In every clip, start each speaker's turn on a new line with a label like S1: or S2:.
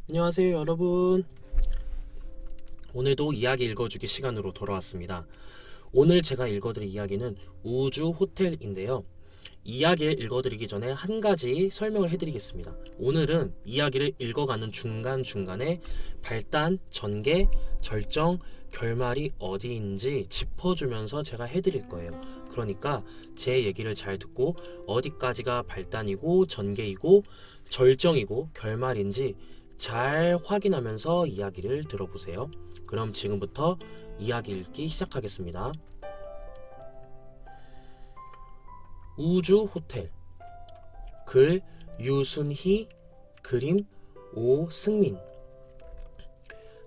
S1: 안녕하세요 여러분. 오늘도 이야기 읽어주기 시간으로 돌아왔습니다. 오늘 제가 읽어드릴 이야기는 우주 호텔인데요. 이야기를 읽어드리기 전에 한 가지 설명을 해드리겠습니다. 오늘은 이야기를 읽어가는 중간중간에 발단, 전개, 절정, 결말이 어디인지 짚어주면서 제가 해드릴 거예요. 그러니까 제 얘기를 잘 듣고 어디까지가 발단이고 전개이고 절정이고 결말인지 잘 확인하면서 이야기를 들어보세요. 그럼 지금부터 이야기 읽기 시작하겠습니다. 우주 호텔. 글 유순희, 그림 오승민.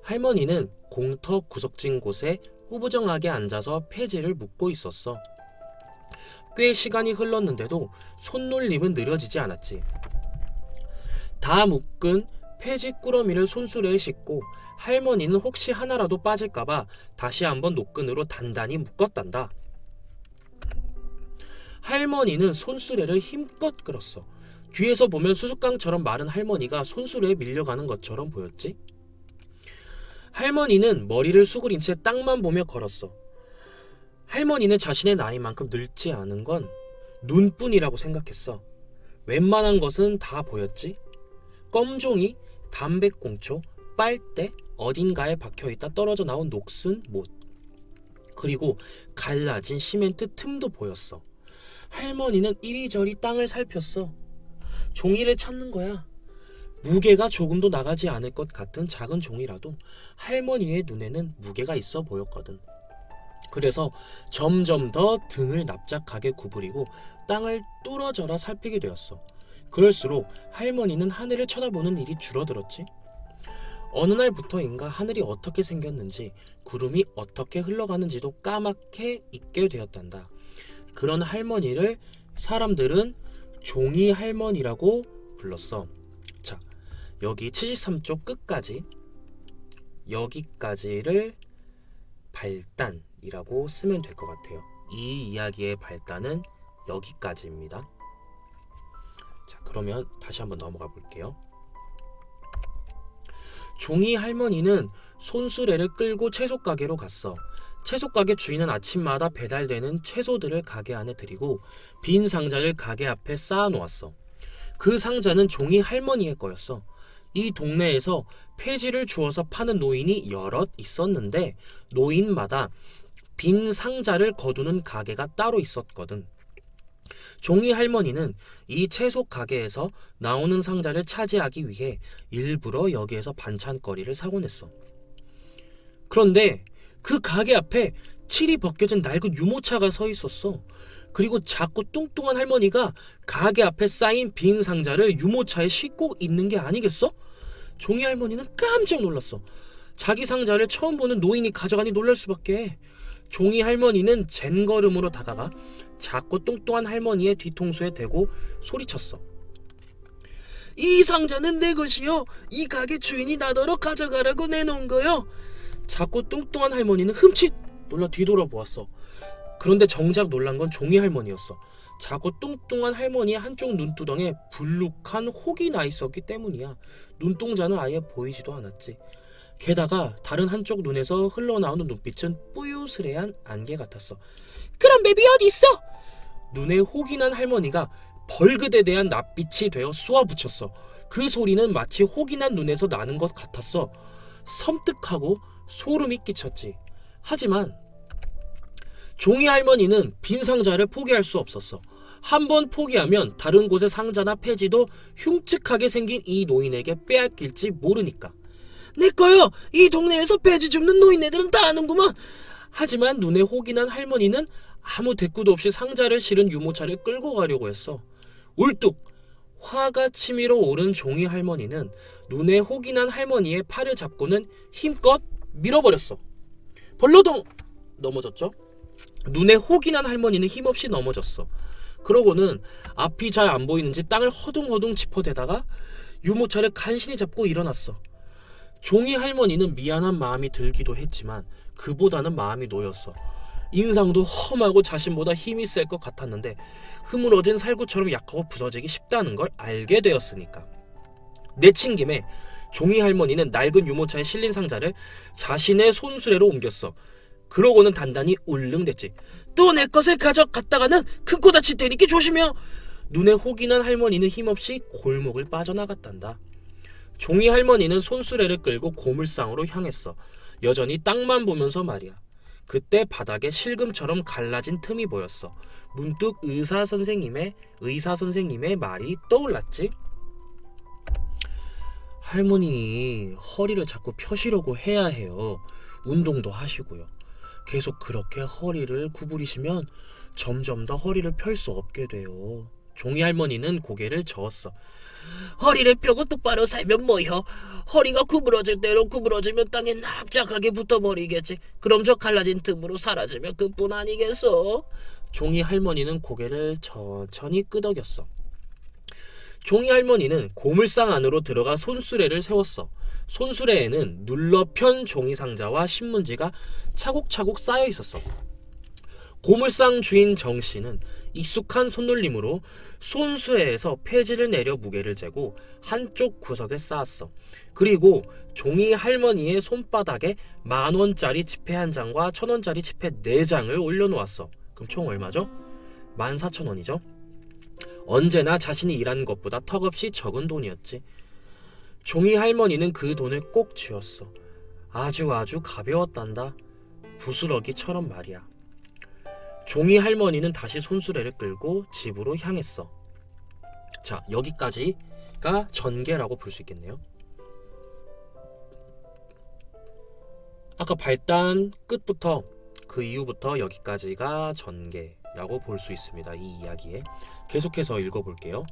S1: 할머니는 공터 구석진 곳에 후부정하게 앉아서 폐지를 묶고 있었어. 꽤 시간이 흘렀는데도 손놀림은 느려지지 않았지. 다 묶은 폐지 꾸러미를 손수레에 싣고 할머니는 혹시 하나라도 빠질까봐 다시 한번 노끈으로 단단히 묶었단다. 할머니는 손수레를 힘껏 끌었어. 뒤에서 보면 수수깡처럼 마른 할머니가 손수레에 밀려가는 것처럼 보였지. 할머니는 머리를 수그린 채 땅만 보며 걸었어. 할머니는 자신의 나이만큼 늙지 않은 건 눈뿐이라고 생각했어. 웬만한 것은 다 보였지. 껌종이, 담배꽁초, 빨대, 어딘가에 박혀있다 떨어져 나온 녹슨 못, 그리고 갈라진 시멘트 틈도 보였어. 할머니는 이리저리 땅을 살폈어. 종이를 찾는 거야. 무게가 조금도 나가지 않을 것 같은 작은 종이라도 할머니의 눈에는 무게가 있어 보였거든. 그래서 점점 더 등을 납작하게 구부리고 땅을 뚫어져라 살피게 되었어. 그럴수록 할머니는 하늘을 쳐다보는 일이 줄어들었지. 어느 날부터인가 하늘이 어떻게 생겼는지, 구름이 어떻게 흘러가는지도 까맣게 잊게 되었단다. 그런 할머니를 사람들은 종이 할머니라고 불렀어. 자, 여기 73쪽 끝까지, 여기까지를 발단이라고 쓰면 될 것 같아요. 이 이야기의 발단은 여기까지입니다. 자, 그러면 다시 한번 넘어가 볼게요. 종이 할머니는 손수레를 끌고 채소 가게로 갔어. 채소 가게 주인은 아침마다 배달되는 채소들을 가게 안에 들이고 빈 상자를 가게 앞에 쌓아 놓았어. 그 상자는 종이 할머니의 거였어. 이 동네에서 폐지를 주워서 파는 노인이 여럿 있었는데 노인마다 빈 상자를 거두는 가게가 따로 있었거든. 종이 할머니는 이 채소 가게에서 나오는 상자를 차지하기 위해 일부러 여기에서 반찬거리를 사곤 했어. 그런데 그 가게 앞에 칠이 벗겨진 낡은 유모차가 서 있었어. 그리고 작고 뚱뚱한 할머니가 가게 앞에 쌓인 빈 상자를 유모차에 싣고 있는 게 아니겠어? 종이 할머니는 깜짝 놀랐어. 자기 상자를 처음 보는 노인이 가져가니 놀랄 수밖에. 종이 할머니는 젠걸음으로 다가가 작고 뚱뚱한 할머니의 뒤통수에 대고 소리쳤어. 이 상자는 내 것이요. 이 가게 주인이 나더러 가져가라고 내놓은 거요. 작고 뚱뚱한 할머니는 흠칫 놀라 뒤돌아보았어. 그런데 정작 놀란 건 종이 할머니였어. 작고 뚱뚱한 할머니의 한쪽 눈두덩에 불룩한 혹이 나 있었기 때문이야. 눈동자는 아예 보이지도 않았지. 게다가 다른 한쪽 눈에서 흘러나오는 눈빛은 뿌유스레한 안개 같았어. 그럼 맵이 어디 있어? 눈에 혹이 난 할머니가 벌귿에 대한 낯빛이 되어 쏘아붙였어. 그 소리는 마치 혹이 난 눈에서 나는 것 같았어. 섬뜩하고 소름이 끼쳤지. 하지만 종이 할머니는 빈 상자를 포기할 수 없었어. 한번 포기하면 다른 곳의 상자나 폐지도 흉측하게 생긴 이 노인에게 빼앗길지 모르니까. 내 거요. 이 동네에서 폐지 줍는 노인네들은 다 아는구먼. 하지만 눈에 혹이 난 할머니는 아무 대꾸도 없이 상자를 실은 유모차를 끌고 가려고 했어. 울뚝 화가 치밀어 오른 종이 할머니는 눈에 혹이 난 할머니의 팔을 잡고는 힘껏 밀어버렸어. 벌러덩 넘어졌죠. 눈에 혹이 난 할머니는 힘없이 넘어졌어. 그러고는 앞이 잘 안 보이는지 땅을 허둥허둥 짚어대다가 유모차를 간신히 잡고 일어났어. 종이 할머니는 미안한 마음이 들기도 했지만 그보다는 마음이 놓였어. 인상도 험하고 자신보다 힘이 셀 것 같았는데 흐물어진 살구처럼 약하고 부서지기 쉽다는 걸 알게 되었으니까. 내친 김에 종이 할머니는 낡은 유모차에 실린 상자를 자신의 손수레로 옮겼어. 그러고는 단단히 울릉댔지. 또 내 것을 가져갔다가는 큰 코 다칠 테니까 조심해요. 눈에 혹이 난 할머니는 힘없이 골목을 빠져나갔단다. 종이 할머니는 손수레를 끌고 고물상으로 향했어. 여전히 땅만 보면서 말이야. 그때 바닥에 실금처럼 갈라진 틈이 보였어. 문득 의사 선생님의 말이 떠올랐지. 할머니, 허리를 자꾸 펴시려고 해야 해요. 운동도 하시고요. 계속 그렇게 허리를 구부리시면 점점 더 허리를 펼 수 없게 돼요. 종이 할머니는 고개를 저었어. 허리를 펴고 똑바로 살면 뭐요? 허리가 구부러질 대로 구부러지면 땅에 납작하게 붙어버리겠지. 그럼 저 갈라진 틈으로 사라지면 그뿐 아니겠어? 종이 할머니는 고개를 천천히 끄덕였어. 종이 할머니는 고물상 안으로 들어가 손수레를 세웠어. 손수레에는 눌러편 종이 상자와 신문지가 차곡차곡 쌓여 있었어. 고물상 주인 정씨는 익숙한 손놀림으로 손수레에서 폐지를 내려 무게를 재고 한쪽 구석에 쌓았어. 그리고 종이 할머니의 손바닥에 10,000원짜리 지폐 1장과 1,000원짜리 지폐 4장을 올려놓았어. 그럼 총 얼마죠? 14,000원이죠. 언제나 자신이 일한 것보다 턱없이 적은 돈이었지. 종이 할머니는 그 돈을 꼭 쥐었어. 아주 가벼웠단다. 부스러기처럼 말이야. 종이 할머니는 다시 손수레를 끌고 집으로 향했어. 자, 여기까지가 전개라고 볼 수 있겠네요. 아까 발단 끝부터 그 이후부터 여기까지가 전개라고 볼 수 있습니다. 이 이야기에. 계속해서 읽어볼게요.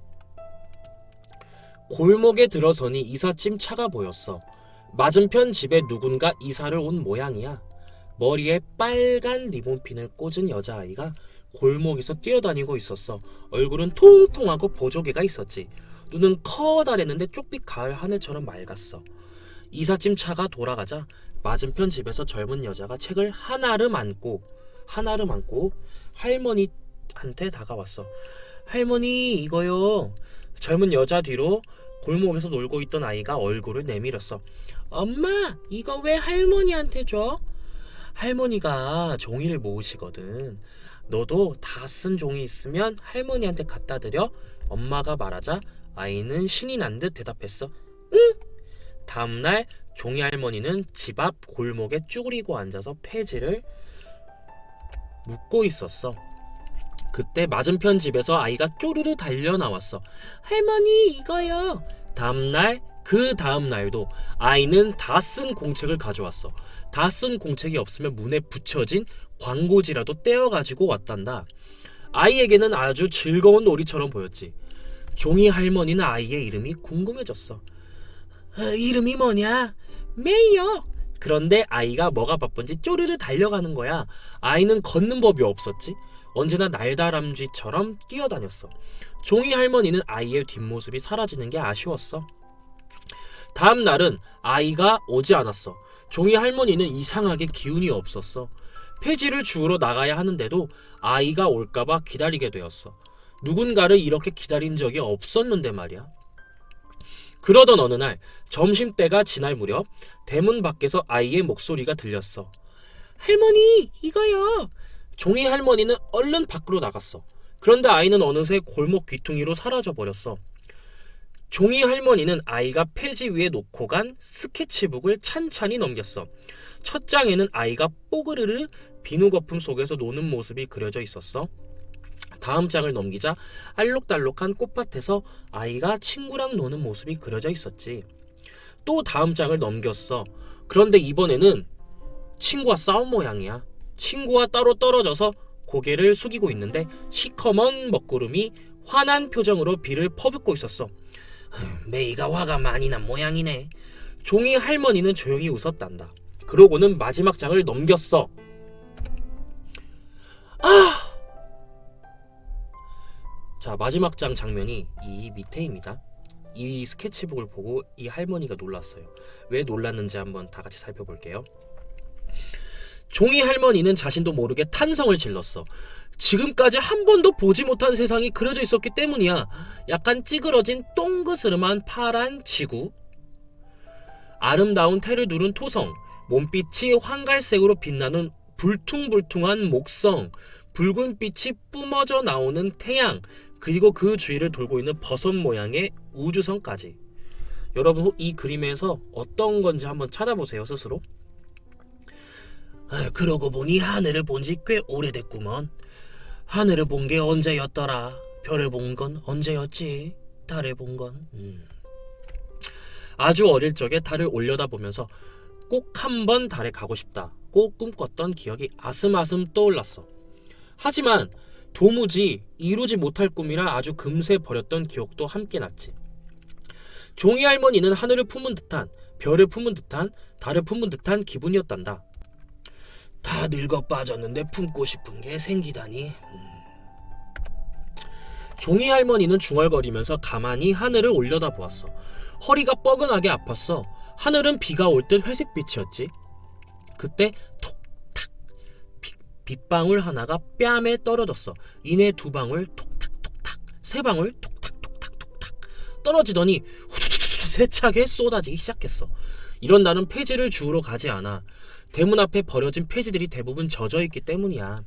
S1: 골목에 들어서니 이삿짐 차가 보였어. 맞은편 집에 누군가 이사를 온 모양이야. 머리에 빨간 리본핀을 꽂은 여자아이가 골목에서 뛰어다니고 있었어. 얼굴은 통통하고 보조개가 있었지. 눈은 커다랬는데 쪽빛 가을 하늘처럼 맑았어. 이삿짐 차가 돌아가자 맞은편 집에서 젊은 여자가 책을 하나름 안고 할머니한테 다가왔어. 할머니, 이거요. 젊은 여자 뒤로 골목에서 놀고 있던 아이가 얼굴을 내밀었어. 엄마, 이거 왜 할머니한테 줘? 할머니가 종이를 모으시거든. 너도 다 쓴 종이 있으면 할머니한테 갖다 드려. 엄마가 말하자 아이는 신이 난 듯 대답했어. 응. 다음날 종이 할머니는 집 앞 골목에 쭈그리고 앉아서 폐지를 묶고 있었어. 그때 맞은편 집에서 아이가 쪼르르 달려 나왔어. 할머니, 이거요. 그 다음 날도 아이는 다 쓴 공책을 가져왔어. 다 쓴 공책이 없으면 문에 붙여진 광고지라도 떼어가지고 왔단다. 아이에게는 아주 즐거운 놀이처럼 보였지. 종이 할머니는 아이의 이름이 궁금해졌어. 이름이 뭐냐? 메이요. 그런데 아이가 뭐가 바쁜지 쪼르르 달려가는 거야. 아이는 걷는 법이 없었지. 언제나 날다람쥐처럼 뛰어다녔어. 종이 할머니는 아이의 뒷모습이 사라지는 게 아쉬웠어. 다음 날은 아이가 오지 않았어. 종이 할머니는 이상하게 기운이 없었어. 폐지를 주우러 나가야 하는데도 아이가 올까봐 기다리게 되었어. 누군가를 이렇게 기다린 적이 없었는데 말이야. 그러던 어느 날 점심때가 지날 무렵 대문 밖에서 아이의 목소리가 들렸어. 할머니, 이거요. 종이 할머니는 얼른 밖으로 나갔어. 그런데 아이는 어느새 골목 귀퉁이로 사라져버렸어. 종이 할머니는 아이가 폐지 위에 놓고 간 스케치북을 찬찬히 넘겼어. 첫 장에는 아이가 뽀그르르 비누 거품 속에서 노는 모습이 그려져 있었어. 다음 장을 넘기자 알록달록한 꽃밭에서 아이가 친구랑 노는 모습이 그려져 있었지. 또 다음 장을 넘겼어. 그런데 이번에는 친구와 싸운 모양이야. 친구와 따로 떨어져서 고개를 숙이고 있는데 시커먼 먹구름이 화난 표정으로 비를 퍼붓고 있었어. 메이가 화가 많이 난 모양이네. 종이 할머니는 조용히 웃었단다. 그러고는 마지막 장을 넘겼어. 자, 마지막 장 장면이 이 밑에입니다. 이 스케치북을 보고 이 할머니가 놀랐어요. 왜 놀랐는지 한번 다 같이 살펴볼게요. 종이 할머니는 자신도 모르게 탄성을 질렀어. 지금까지 한 번도 보지 못한 세상이 그려져 있었기 때문이야. 약간 찌그러진 동그스름한 파란 지구, 아름다운 테를 두른 토성, 몸빛이 황갈색으로 빛나는 불퉁불퉁한 목성, 붉은 빛이 뿜어져 나오는 태양, 그리고 그 주위를 돌고 있는 버섯 모양의 우주선까지. 여러분 이 그림에서 어떤 건지 한번 찾아보세요 스스로. 그러고 보니 하늘을 본 지 꽤 오래됐구먼. 하늘을 본 게 언제였더라. 별을 본 건 언제였지. 달을 본 건. 아주 어릴 적에 달을 올려다보면서 꼭 한번 달에 가고 싶다고 꿈꿨던 기억이 아슴아슴 떠올랐어. 하지만 도무지 이루지 못할 꿈이라 아주 금세 버렸던 기억도 함께 났지. 종이 할머니는 하늘을 품은 듯한, 별을 품은 듯한, 달을 품은 듯한 기분이었단다. 다 늙어 빠졌는데 품고 싶은 게 생기다니. 종이 할머니는 중얼거리면서 가만히 하늘을 올려다보았어. 허리가 뻐근하게 아팠어. 하늘은 비가 올 듯 회색빛이었지. 그때 톡탁 빗방울 하나가 뺨에 떨어졌어. 이내 두 방울 톡탁톡탁, 세 방울 톡탁톡탁톡탁 떨어지더니 후추추추 세차게 쏟아지기 시작했어. 이런 날은 폐지를 주우러 가지 않아. 대문 앞에 버려진 폐지들이 대부분 젖어있기 때문이야.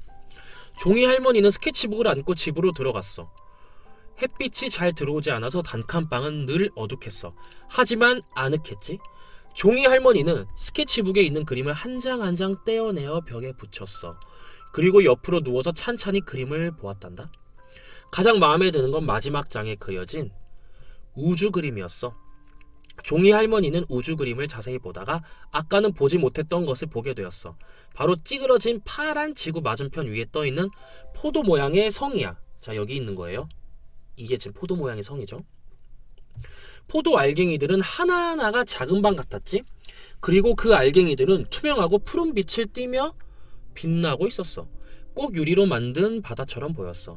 S1: 종이 할머니는 스케치북을 안고 집으로 들어갔어. 햇빛이 잘 들어오지 않아서 단칸방은 늘 어둑했어. 하지만 아늑했지. 종이 할머니는 스케치북에 있는 그림을 한 장 한 장 떼어내어 벽에 붙였어. 그리고 옆으로 누워서 찬찬히 그림을 보았단다. 가장 마음에 드는 건 마지막 장에 그려진 우주 그림이었어. 종이 할머니는 우주 그림을 자세히 보다가 아까는 보지 못했던 것을 보게 되었어. 바로 찌그러진 파란 지구 맞은편 위에 떠있는 포도 모양의 성이야. 자, 여기 있는 거예요. 이게 지금 포도 모양의 성이죠. 포도 알갱이들은 하나하나가 작은 방 같았지. 그리고 그 알갱이들은 투명하고 푸른 빛을 띠며 빛나고 있었어. 꼭 유리로 만든 바다처럼 보였어.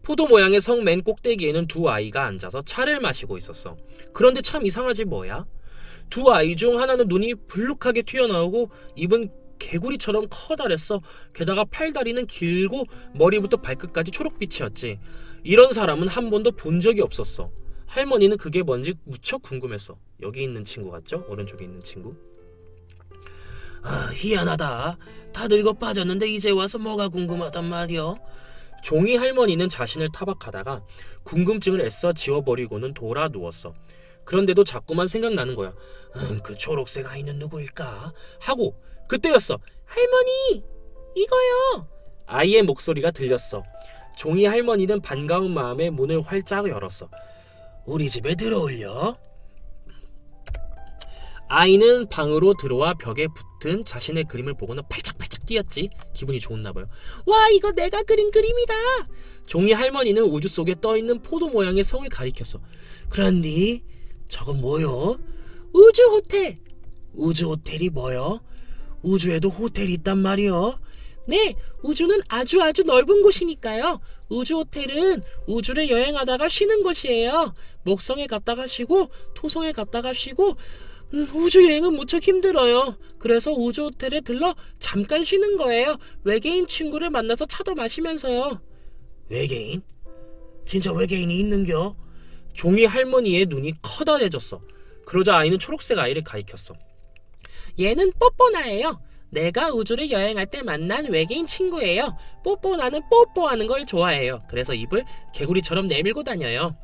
S1: 포도 모양의 성 맨 꼭대기에는 두 아이가 앉아서 차를 마시고 있었어. 그런데 참 이상하지 뭐야? 두 아이 중 하나는 눈이 불룩하게 튀어나오고 입은 개구리처럼 커다랬어. 게다가 팔다리는 길고 머리부터 발끝까지 초록빛이었지. 이런 사람은 한 번도 본 적이 없었어. 할머니는 그게 뭔지 무척 궁금했어. 여기 있는 친구 같죠? 오른쪽에 있는 친구. 희한하다. 다 늙어 빠졌는데 이제 와서 뭐가 궁금하단 말이여. 종이 할머니는 자신을 타박하다가 궁금증을 애써 지워버리고는 돌아 누웠어. 그런데도 자꾸만 생각나는 거야. 그 초록색 아이는 누구일까? 하고 그때였어. 할머니! 이거요! 아이의 목소리가 들렸어. 종이 할머니는 반가운 마음에 문을 활짝 열었어. 우리 집에 들어올려. 아이는 방으로 들어와 벽에 붙은 자신의 그림을 보고는 팔짝팔짝 뛰었지. 기분이 좋았나봐요. 와, 이거 내가 그린 그림이다. 종이 할머니는 우주 속에 떠있는 포도 모양의 성을 가리켰어. 그런디 저건 뭐요? 우주 호텔. 우주 호텔이 뭐요? 우주에도 호텔이 있단 말이요. 네, 우주는 아주 넓은 곳이니까요. 우주 호텔은 우주를 여행하다가 쉬는 곳이에요. 목성에 갔다가 쉬고 토성에 갔다가 쉬고 우주 여행은 무척 힘들어요. 그래서 우주 호텔에 들러 잠깐 쉬는 거예요. 외계인 친구를 만나서 차도 마시면서요. 외계인? 진짜 외계인이 있는겨? 종이 할머니의 눈이 커다래졌어. 그러자 아이는 초록색 아이를 가리켰어. 얘는 뽀뽀나예요. 내가 우주를 여행할 때 만난 외계인 친구예요. 뽀뽀나는 뽀뽀하는 걸 좋아해요. 그래서 입을 개구리처럼 내밀고 다녀요.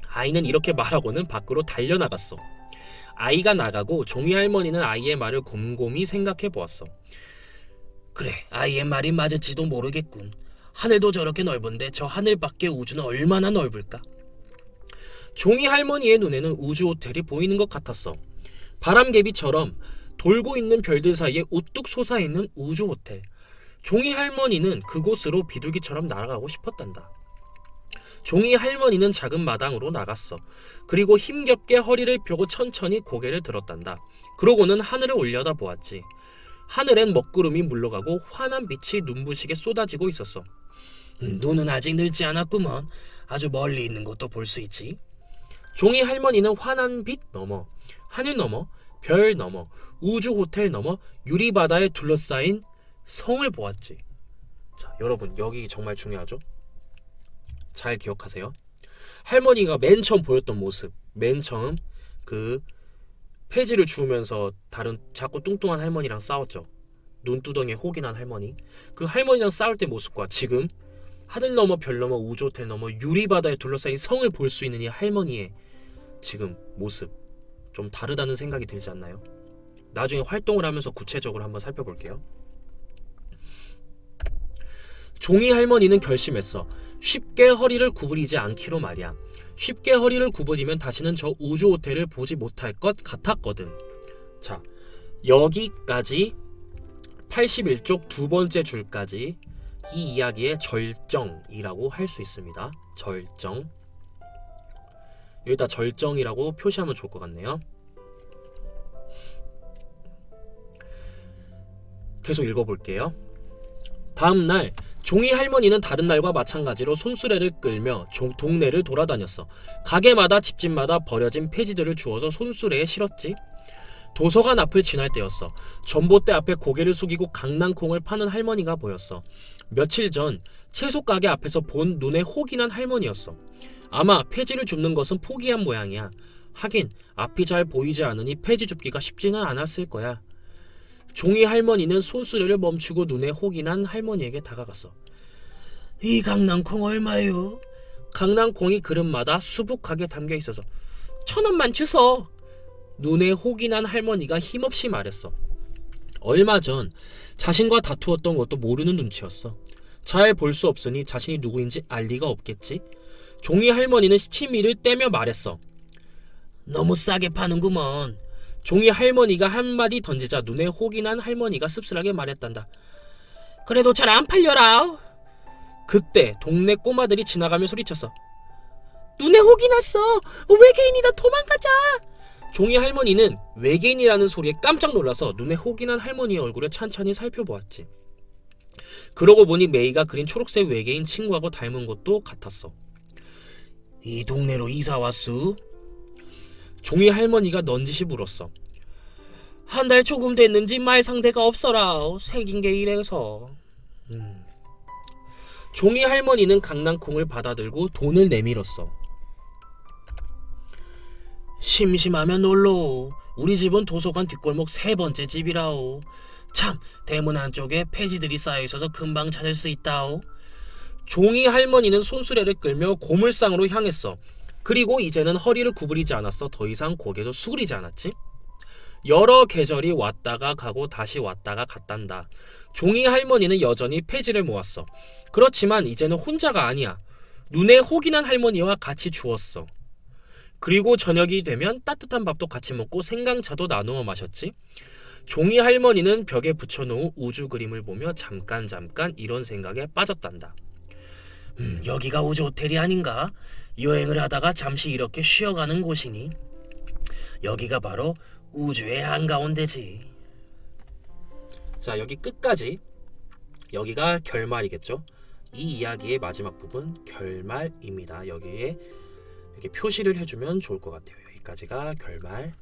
S1: 아이는 이렇게 말하고는 밖으로 달려나갔어. 아이가 나가고 종이 할머니는 아이의 말을 곰곰이 생각해 보았어. 그래, 아이의 말이 맞을지도 모르겠군. 하늘도 저렇게 넓은데 저 하늘 밖의 우주는 얼마나 넓을까? 종이 할머니의 눈에는 우주 호텔이 보이는 것 같았어. 바람개비처럼 돌고 있는 별들 사이에 우뚝 솟아있는 우주 호텔. 종이 할머니는 그곳으로 비둘기처럼 날아가고 싶었단다. 종이 할머니는 작은 마당으로 나갔어. 그리고 힘겹게 허리를 펴고 천천히 고개를 들었단다. 그러고는 하늘을 올려다 보았지. 하늘엔 먹구름이 물러가고 환한 빛이 눈부시게 쏟아지고 있었어. 눈은 아직 늙지 않았구먼. 아주 멀리 있는 것도 볼 수 있지. 종이 할머니는 환한 빛 너머, 하늘 너머, 별 너머, 우주 호텔 너머, 유리바다에 둘러싸인 성을 보았지. 자, 여러분 여기 정말 중요하죠? 잘 기억하세요. 할머니가 맨 처음 보였던 모습, 맨 처음 그 폐지를 주우면서 다른 자꾸 뚱뚱한 할머니랑 싸웠죠. 눈두덩이에 혹이 난 할머니. 그 할머니랑 싸울 때 모습과 지금 하늘 넘어 별 넘어 우주 호텔 넘어 유리바다에 둘러싸인 성을 볼 수 있는 이 할머니의 지금 모습 좀 다르다는 생각이 들지 않나요? 나중에 활동을 하면서 구체적으로 한번 살펴볼게요. 종이 할머니는 결심했어. 쉽게 허리를 구부리지 않기로 말이야. 쉽게 허리를 구부리면 다시는 저 우주 호텔을 보지 못할 것 같았거든. 자, 여기까지 81쪽 두 번째 줄까지 이 이야기의 절정이라고 할 수 있습니다. 절정. 여기다 절정이라고 표시하면 좋을 것 같네요. 계속 읽어볼게요. 다음날 종이 할머니는 다른 날과 마찬가지로 손수레를 끌며 동네를 돌아다녔어. 가게마다 집집마다 버려진 폐지들을 주워서 손수레에 실었지. 도서관 앞을 지날 때였어. 전봇대 앞에 고개를 숙이고 강낭콩을 파는 할머니가 보였어. 며칠 전 채소 가게 앞에서 본 눈에 혹이 난 할머니였어. 아마 폐지를 줍는 것은 포기한 모양이야. 하긴 앞이 잘 보이지 않으니 폐지 줍기가 쉽지는 않았을 거야. 종이 할머니는 손수레를 멈추고 눈에 혹이 난 할머니에게 다가갔어. 이 강낭콩 얼마요? 강낭콩이 그릇마다 수북하게 담겨 있어서 1,000원만 주소. 눈에 혹이 난 할머니가 힘없이 말했어. 얼마 전 자신과 다투었던 것도 모르는 눈치였어. 잘 볼 수 없으니 자신이 누구인지 알 리가 없겠지. 종이 할머니는 시치미를 떼며 말했어. 너무 싸게 파는구먼. 종이 할머니가 한마디 던지자 눈에 혹이 난 할머니가 씁쓸하게 말했단다. 그래도 잘 안 팔려라. 그때 동네 꼬마들이 지나가며 소리쳤어. 눈에 혹이 났어. 외계인이다. 도망가자. 종이 할머니는 외계인이라는 소리에 깜짝 놀라서 눈에 혹이 난 할머니의 얼굴을 찬찬히 살펴보았지. 그러고 보니 메이가 그린 초록색 외계인 친구하고 닮은 것도 같았어. 이 동네로 이사 왔수? 종이 할머니가 넌지시 물었어. 한 달 조금 됐는지 말 상대가 없어라. 생긴 게 이래서. 종이 할머니는 강낭콩을 받아들고 돈을 내밀었어. 심심하면 놀러오. 우리 집은 도서관 뒷골목 3번째 집이라오. 참, 대문 안쪽에 폐지들이 쌓여있어서 금방 찾을 수 있다오. 종이 할머니는 손수레를 끌며 고물상으로 향했어. 그리고 이제는 허리를 구부리지 않았어. 더 이상 고개도 수그리지 않았지. 여러 계절이 왔다가 가고 다시 왔다가 갔단다. 종이 할머니는 여전히 폐지를 모았어. 그렇지만 이제는 혼자가 아니야. 눈에 혹이 난 할머니와 같이 주웠어. 그리고 저녁이 되면 따뜻한 밥도 같이 먹고 생강차도 나누어 마셨지. 종이 할머니는 벽에 붙여놓은 우주 그림을 보며 잠깐 이런 생각에 빠졌단다. 여기가 우주 호텔이 아닌가? 여행을 하다가 잠시 이렇게 쉬어가는 곳이니 여기가 바로 우주의 한가운데지. 자, 여기 끝까지 여기가 결말이겠죠. 이 이야기의 마지막 부분 결말입니다. 여기에 이렇게 표시를 해주면 좋을 것 같아요. 여기까지가 결말.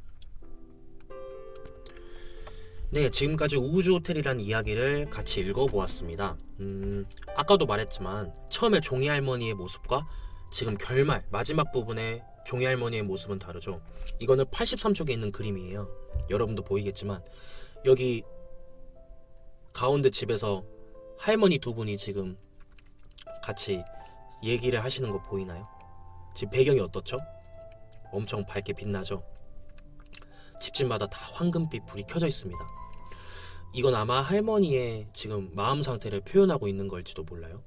S1: 네, 지금까지 우주 호텔이라는 이야기를 같이 읽어보았습니다. 아까도 말했지만 처음에 종이 할머니의 모습과 지금 결말 마지막 부분의 종이 할머니의 모습은 다르죠. 이거는 83쪽에 있는 그림이에요. 여러분도 보이겠지만 여기 가운데 집에서 할머니 두 분이 지금 같이 얘기를 하시는 거 보이나요? 지금 배경이 어떻죠? 엄청 밝게 빛나죠? 집집마다 다 황금빛 불이 켜져 있습니다. 이건 아마 할머니의 지금 마음 상태를 표현하고 있는 걸지도 몰라요.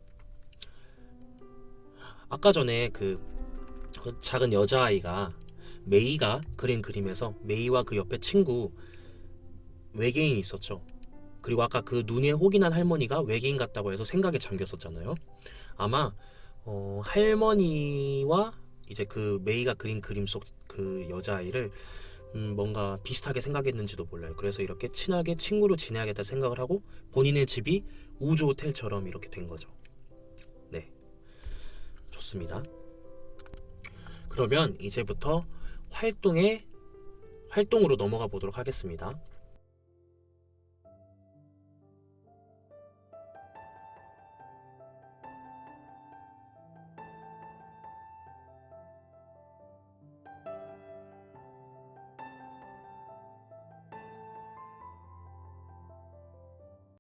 S1: 아까 전에 그 작은 여자아이가 메이가 그린 그림에서 메이와 그 옆에 친구 외계인이 있었죠. 그리고 아까 그 눈에 혹이 난 할머니가 외계인 같다고 해서 생각에 잠겼었잖아요. 아마 할머니와 이제 그 메이가 그린 그림 속 그 여자아이를 뭔가 비슷하게 생각했는지도 몰라요. 그래서 이렇게 친하게 친구로 지내야겠다 생각을 하고 본인의 집이 우주 호텔처럼 이렇게 된 거죠. 네, 좋습니다. 그러면 이제부터 활동으로 넘어가 보도록 하겠습니다.